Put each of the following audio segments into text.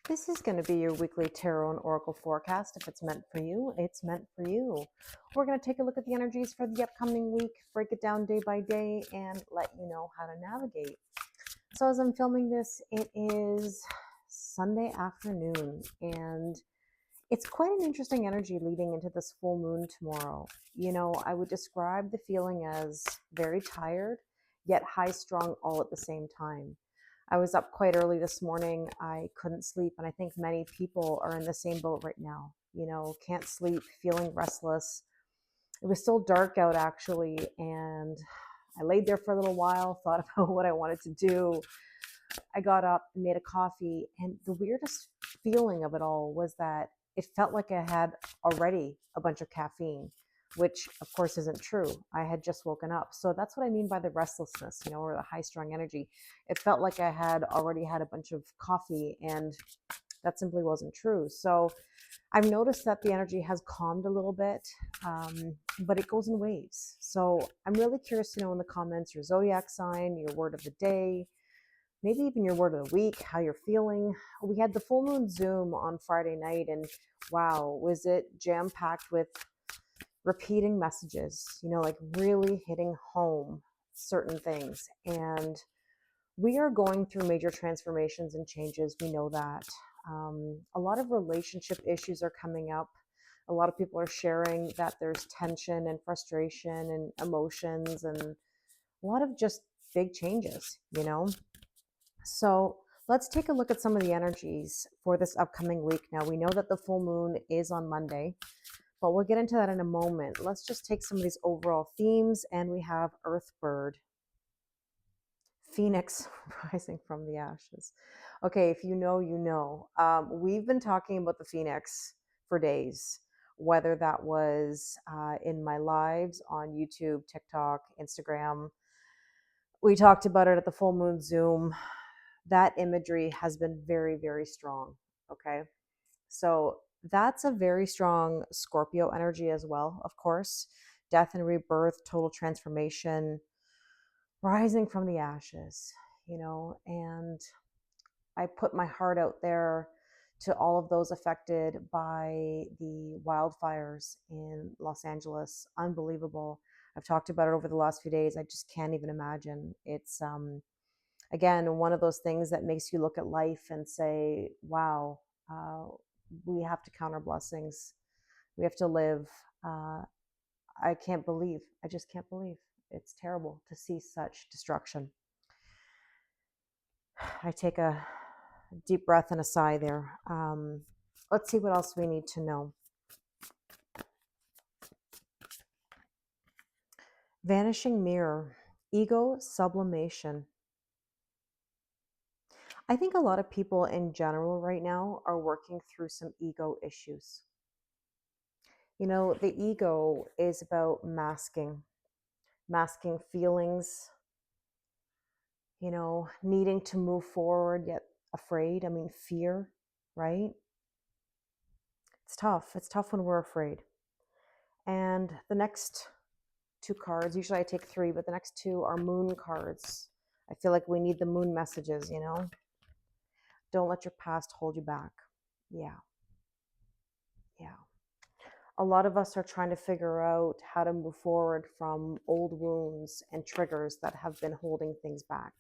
This is going to be your weekly tarot and oracle forecast. If it's meant for you, it's meant for you. We're going to take a look at the energies for the upcoming week, break it down day by day, and let you know how to navigate. So as I'm filming this, it is Sunday afternoon, and it's quite an interesting energy leading into this full moon tomorrow. You know, I would describe the feeling as very tired, yet high strung all at the same time. I was up quite early this morning. I couldn't sleep, and I think many people are in the same boat right now. You know, can't sleep, feeling restless. It was still dark out actually, and I laid there for a little while, thought about what I wanted to do. I got up, made a coffee, and the weirdest feeling of it all was that it felt like I had already a bunch of caffeine, which of course isn't true. I had just woken up. So that's what I mean by the restlessness, you know, or the high strung energy. It felt like I had already had a bunch of coffee, and that simply wasn't true. So I've noticed that the energy has calmed a little bit, but it goes in waves. So I'm really curious to know in the comments your zodiac sign, your word of the day, maybe even your word of the week, how you're feeling. We had the full moon Zoom on Friday night, and wow, was it jam packed with repeating messages, you know, like really hitting home certain things. And we are going through major transformations and changes. We know that. A lot of relationship issues are coming up. A lot of people are sharing that there's tension and frustration and emotions and a lot of just big changes, you know? So let's take a look at some of the energies for this upcoming week. Now, we know that the full moon is on Monday, but we'll get into that in a moment. Let's just take some of these overall themes, and we have Earth Bird, Phoenix rising from the ashes. Okay, if you know, you know. We've been talking about the Phoenix for days, whether that was in my lives on YouTube, TikTok, Instagram. We talked about it at the full moon Zoom. That imagery has been very, very strong. Okay. So that's a very strong Scorpio energy as well, of course. Death and rebirth, total transformation, rising from the ashes, you know, and I put my heart out there to all of those affected by the wildfires in Los Angeles. Unbelievable. I've talked about it over the last few days. I just can't even imagine. It's again, one of those things that makes you look at life and say, wow, uh, we have to count our blessings. We have to live. I can't believe, I just can't believe. It's terrible to see such destruction. I take a deep breath and a sigh there. Let's see what else we need to know. Vanishing mirror, ego sublimation. I think a lot of people in general right now are working through some ego issues. You know, the ego is about masking feelings, you know, needing to move forward yet afraid. I mean, fear, right? It's tough. It's tough when we're afraid. And the next two cards, usually I take three, but the next two are moon cards. I feel like we need the moon messages, you know? Don't let your past hold you back. Yeah. Yeah. A lot of us are trying to figure out how to move forward from old wounds and triggers that have been holding things back.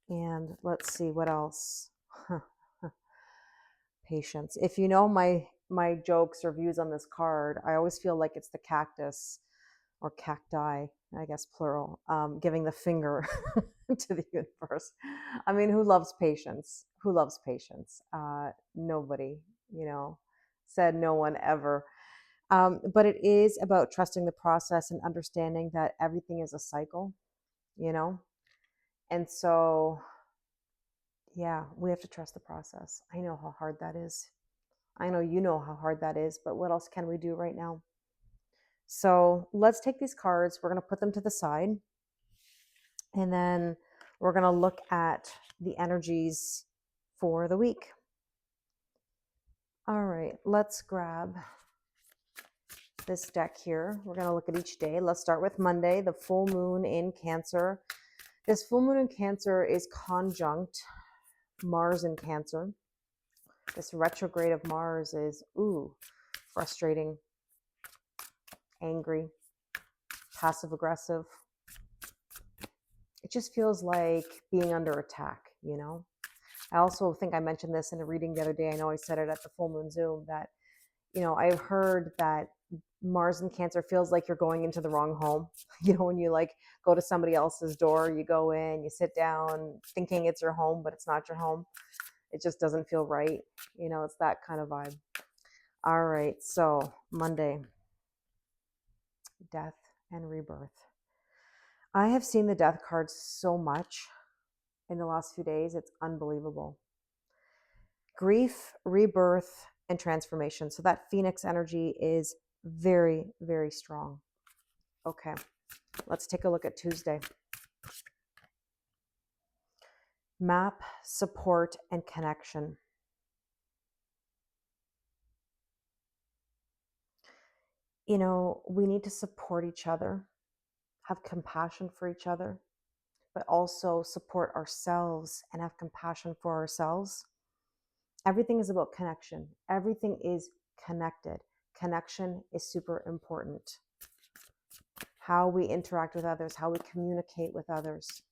And let's see what else. Patience. If you know my jokes or views on this card, I always feel like it's the cactus or cacti, I guess plural, giving the finger to the universe. I mean, who loves patience? Who loves patience? Nobody, you know, said no one ever. But it is about trusting the process and understanding that everything is a cycle, you know? And so, yeah, we have to trust the process. I know how hard that is. I know you know how hard that is, but what else can we do right now? So let's take these cards. We're going to put them to the side. And then we're going to look at the energies for the week. All right, let's grab this deck here. We're going to look at each day. Let's start with Monday, the full moon in Cancer. This full moon in Cancer is conjunct Mars in Cancer. This retrograde of Mars is, frustrating, angry, passive aggressive. It just feels like being under attack, you know? I also think I mentioned this in a reading the other day. I know I said it at the full moon Zoom that, I've heard that Mars in Cancer feels like you're going into the wrong home. When you like go to somebody else's door, you go in, you sit down thinking it's your home, but it's not your home. It just doesn't feel right. It's that kind of vibe. All right. So Monday, death and rebirth. I have seen the death card so much in the last few days. It's unbelievable. Grief, rebirth, and transformation. So that Phoenix energy is very, very strong. Okay, let's take a look at Tuesday. Map, support, and connection. We need to support each other, have compassion for each other, but also support ourselves and have compassion for ourselves. Everything is about connection. Everything is connected. Connection is super important. How we interact with others, how we communicate with others.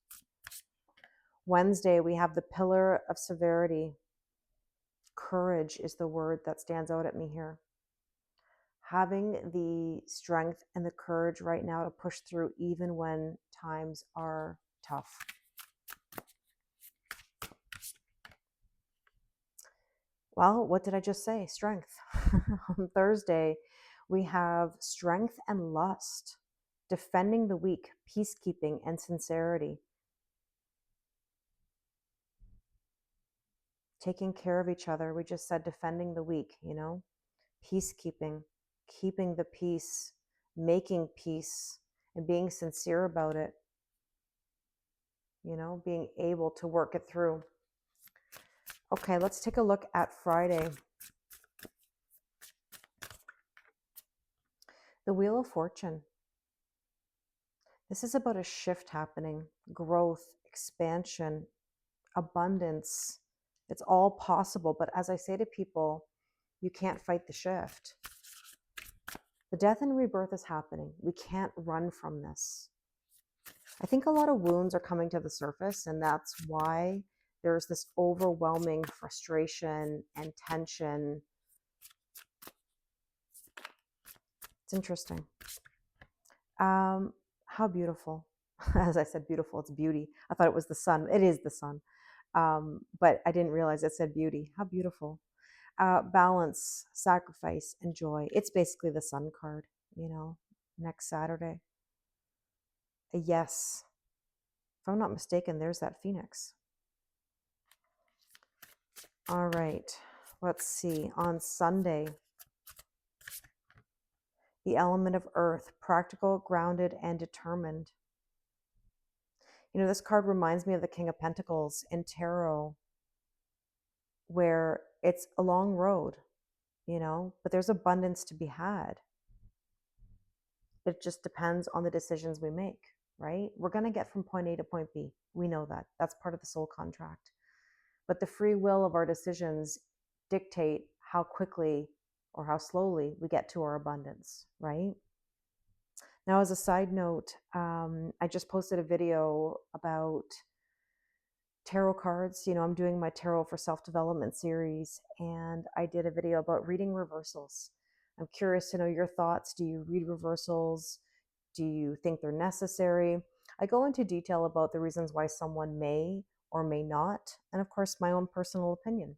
Wednesday, we have the pillar of severity. Courage is the word that stands out at me here. Having the strength and the courage right now to push through even when times are tough. Well, what did I just say? Strength. On Thursday, we have strength and lust, defending the weak, peacekeeping, and sincerity. Taking care of each other. We just said defending the weak, peacekeeping, keeping the peace, making peace, and being sincere about it, being able to work it through. Okay, let's take a look at Friday. The Wheel of Fortune. This is about a shift happening, growth, expansion, abundance. It's all possible. But as I say to people, you can't fight the shift. The death and rebirth is happening. We can't run from this. I think a lot of wounds are coming to the surface, and that's why there's this overwhelming frustration and tension. It's interesting. How beautiful. As I said, beautiful, it's beauty. I thought it was the sun. It is the sun. But I didn't realize it said beauty. How beautiful. Balance, sacrifice, and joy. It's basically the sun card, next Saturday. A yes. If I'm not mistaken, there's that Phoenix. All right. Let's see. On Sunday, the element of earth, practical, grounded, and determined. This card reminds me of the King of Pentacles in tarot, where it's a long road, but there's abundance to be had. It just depends on the decisions we make, right? We're going to get from point A to point B. We know that. That's part of the soul contract. But the free will of our decisions dictate how quickly or how slowly we get to our abundance, right? Now, as a side note, I just posted a video about tarot cards. I'm doing my Tarot for Self-Development series, and I did a video about reading reversals. I'm curious to know your thoughts. Do you read reversals? Do you think they're necessary? I go into detail about the reasons why someone may or may not, and of course, my own personal opinion.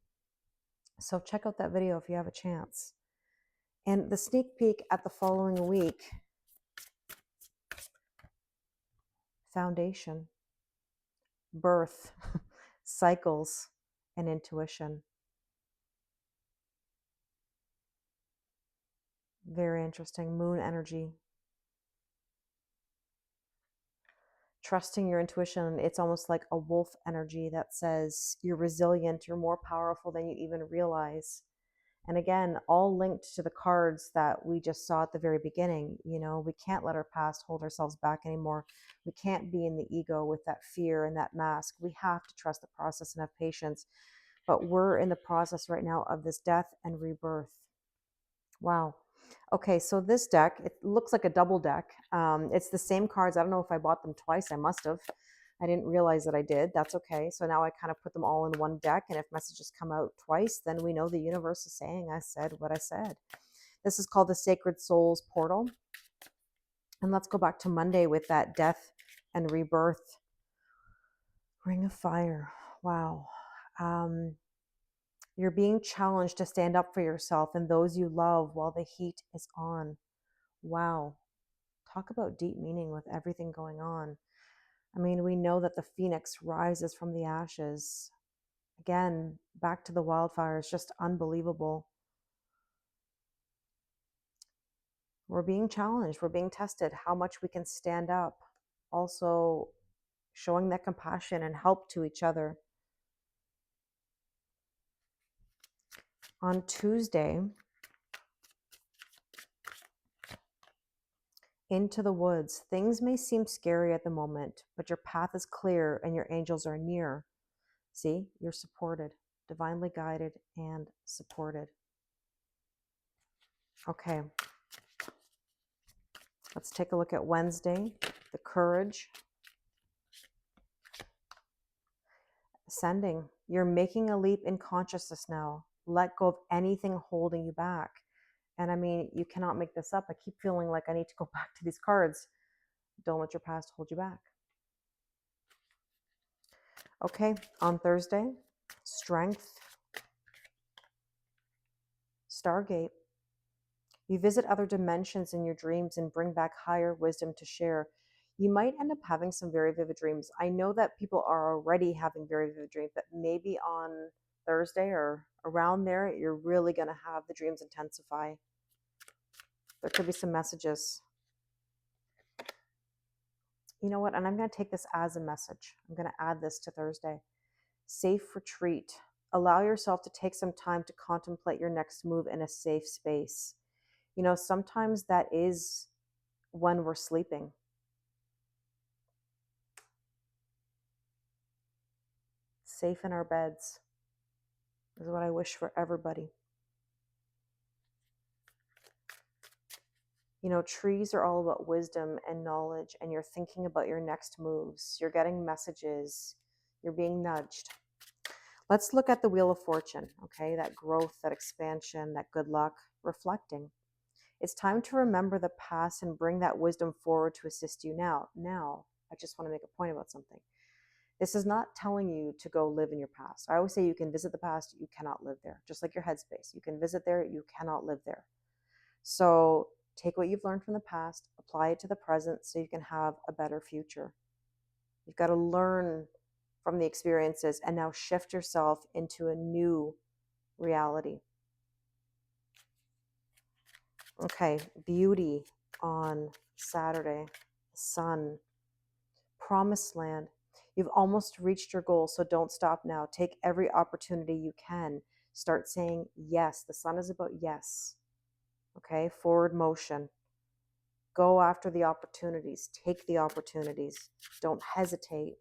So check out that video if you have a chance. And the sneak peek at the following week, foundation, birth, cycles, and intuition. Very interesting. Moon energy. Trusting your intuition. It's almost like a wolf energy that says you're resilient, you're more powerful than you even realize. And again, all linked to the cards that we just saw at the very beginning. You know, we can't let our past hold ourselves back anymore. We can't be in the ego with that fear and that mask. We have to trust the process and have patience. But we're in the process right now of this death and rebirth. Wow. Okay, so this deck, it looks like a double deck. It's the same cards. I don't know if I bought them twice. I must have. I didn't realize that I did. That's okay. So now I kind of put them all in one deck. And if messages come out twice, then we know the universe is saying I said what I said. This is called the Sacred Souls Portal. And let's go back to Monday with that death and rebirth. Ring of Fire. Wow. You're being challenged to stand up for yourself and those you love while the heat is on. Wow. Talk about deep meaning with everything going on. I mean, we know that the phoenix rises from the ashes. Again, back to the wildfires, just unbelievable. We're being challenged. We're being tested how much we can stand up. Also, showing that compassion and help to each other. On Tuesday, into the woods. Things may seem scary at the moment, but your path is clear and your angels are near. See, you're supported, divinely guided and supported. Okay. Let's take a look at Wednesday, the courage. Ascending. You're making a leap in consciousness now. Let go of anything holding you back. And I mean, you cannot make this up. I keep feeling like I need to go back to these cards. Don't let your past hold you back. Okay, on Thursday, strength. Stargate. You visit other dimensions in your dreams and bring back higher wisdom to share. You might end up having some very vivid dreams. I know that people are already having very vivid dreams, but maybe on Thursday or around there, you're really going to have the dreams intensify. There could be some messages. You know what? And I'm going to take this as a message. I'm going to add this to Thursday. Safe retreat. Allow yourself to take some time to contemplate your next move in a safe space. You know, sometimes that is when we're sleeping. Safe in our beds is what I wish for everybody. You know, trees are all about wisdom and knowledge, and you're thinking about your next moves. You're getting messages. You're being nudged. Let's look at the Wheel of Fortune, okay? That growth, that expansion, that good luck, reflecting. It's time to remember the past and bring that wisdom forward to assist you now. Now, I just want to make a point about something. This is not telling you to go live in your past. I always say you can visit the past, you cannot live there. Just like your headspace. You can visit there, you cannot live there. So take what you've learned from the past, apply it to the present so you can have a better future. You've got to learn from the experiences and now shift yourself into a new reality. Okay, beauty on Saturday, sun, promised land. You've almost reached your goal, so don't stop now. Take every opportunity you can. Start saying yes. The sun is about yes. Okay, forward motion. Go after the opportunities. Take the opportunities. Don't hesitate.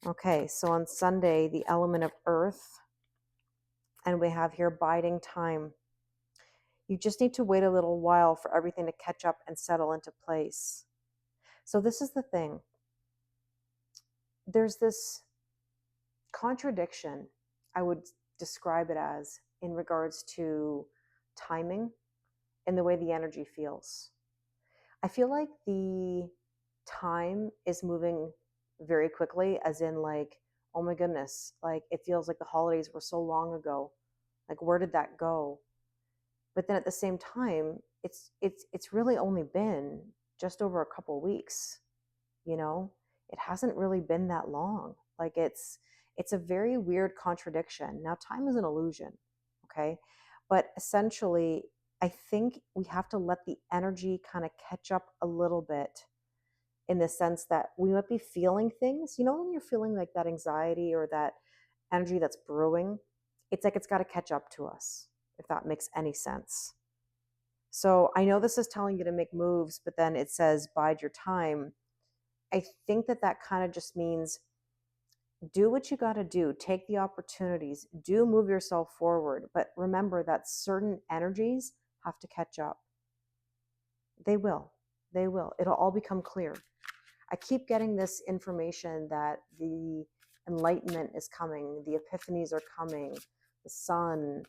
Okay, so on Sunday, the element of earth, and we have here biding time. You just need to wait a little while for everything to catch up and settle into place. So this is the thing. There's this contradiction, I would describe it as, in regards to timing and the way the energy feels. I feel like the time is moving very quickly, as in like, oh my goodness, like it feels like the holidays were so long ago. Like, where did that go? But then at the same time, it's really only been just over a couple of weeks, you know? It hasn't really been that long. Like it's a very weird contradiction. Now, time is an illusion, okay? But essentially, I think we have to let the energy kind of catch up a little bit, in the sense that we might be feeling things, you know, when you're feeling like that anxiety or that energy that's brewing, it's like it's got to catch up to us, if that makes any sense. So I know this is telling you to make moves, but then it says bide your time. I think that that kind of just means do what you got to do, take the opportunities, do move yourself forward. But remember that certain energies have to catch up. They will. They will. It'll all become clear. I keep getting this information that the enlightenment is coming, the epiphanies are coming, the sun,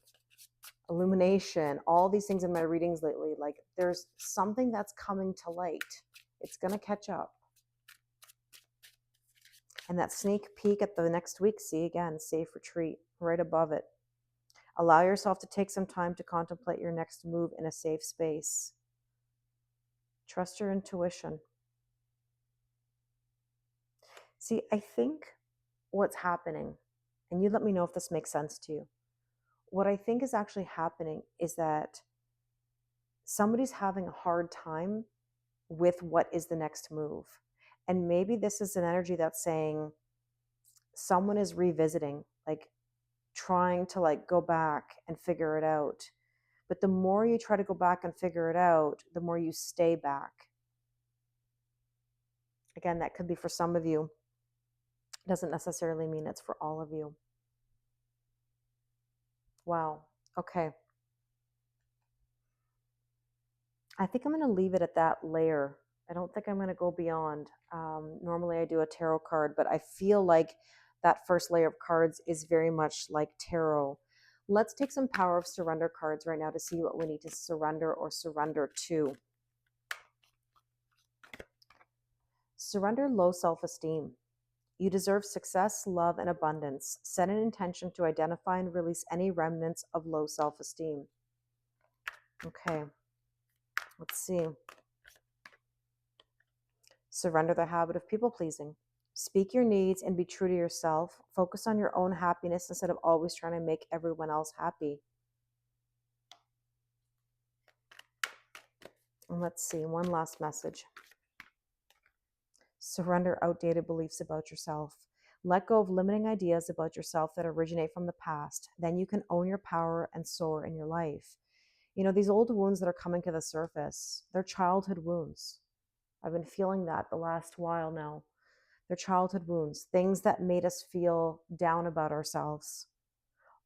illumination, all these things in my readings lately. Like there's something that's coming to light. It's going to catch up. And that sneak peek at the next week, see again, safe retreat right above it. Allow yourself to take some time to contemplate your next move in a safe space. Trust your intuition. See, I think what's happening, and you let me know if this makes sense to you. What I think is actually happening is that somebody's having a hard time with what is the next move. And maybe this is an energy that's saying someone is revisiting, like trying to like go back and figure it out. But the more you try to go back and figure it out, the more you stay back. Again, that could be for some of you. It doesn't necessarily mean it's for all of you. Wow. Okay. I think I'm going to leave it at that layer. I don't think I'm going to go beyond. Normally I do a tarot card, but I feel like that first layer of cards is very much like tarot. Let's take some power of surrender cards right now to see what we need to surrender or surrender to. Surrender low self-esteem. You deserve success, love, and abundance. Set an intention to identify and release any remnants of low self-esteem. Okay, let's see. Surrender the habit of people-pleasing. Speak your needs and be true to yourself. Focus on your own happiness instead of always trying to make everyone else happy. And let's see, one last message. Surrender outdated beliefs about yourself. Let go of limiting ideas about yourself that originate from the past. Then you can own your power and soar in your life. You know, these old wounds that are coming to the surface, they're childhood wounds. I've been feeling that the last while now. They're childhood wounds, things that made us feel down about ourselves.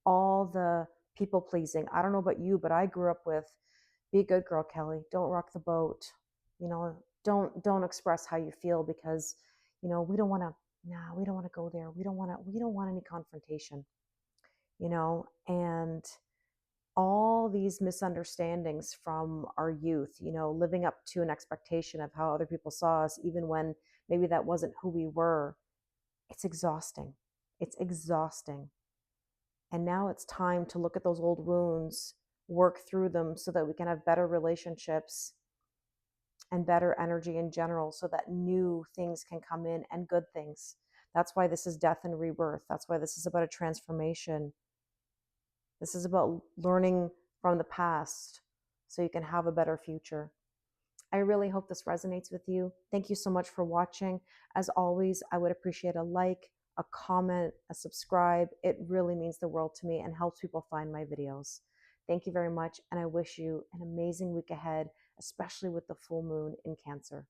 All the people pleasing. I don't know about you, but I grew up with, be a good girl, Kelly. Don't rock the boat. You know, don't express how you feel because, you know, we don't want to go there. We don't want any confrontation, you know, and all these misunderstandings from our youth, you know, living up to an expectation of how other people saw us, even when maybe that wasn't who we were. It's exhausting. It's exhausting. And now it's time to look at those old wounds, work through them so that we can have better relationships and better energy in general so that new things can come in and good things. That's why this is death and rebirth. That's why this is about a transformation. This is about learning from the past so you can have a better future. I really hope this resonates with you. Thank you so much for watching. As always, I would appreciate a like, a comment, a subscribe. It really means the world to me and helps people find my videos. Thank you very much, and I wish you an amazing week ahead, especially with the full moon in Cancer.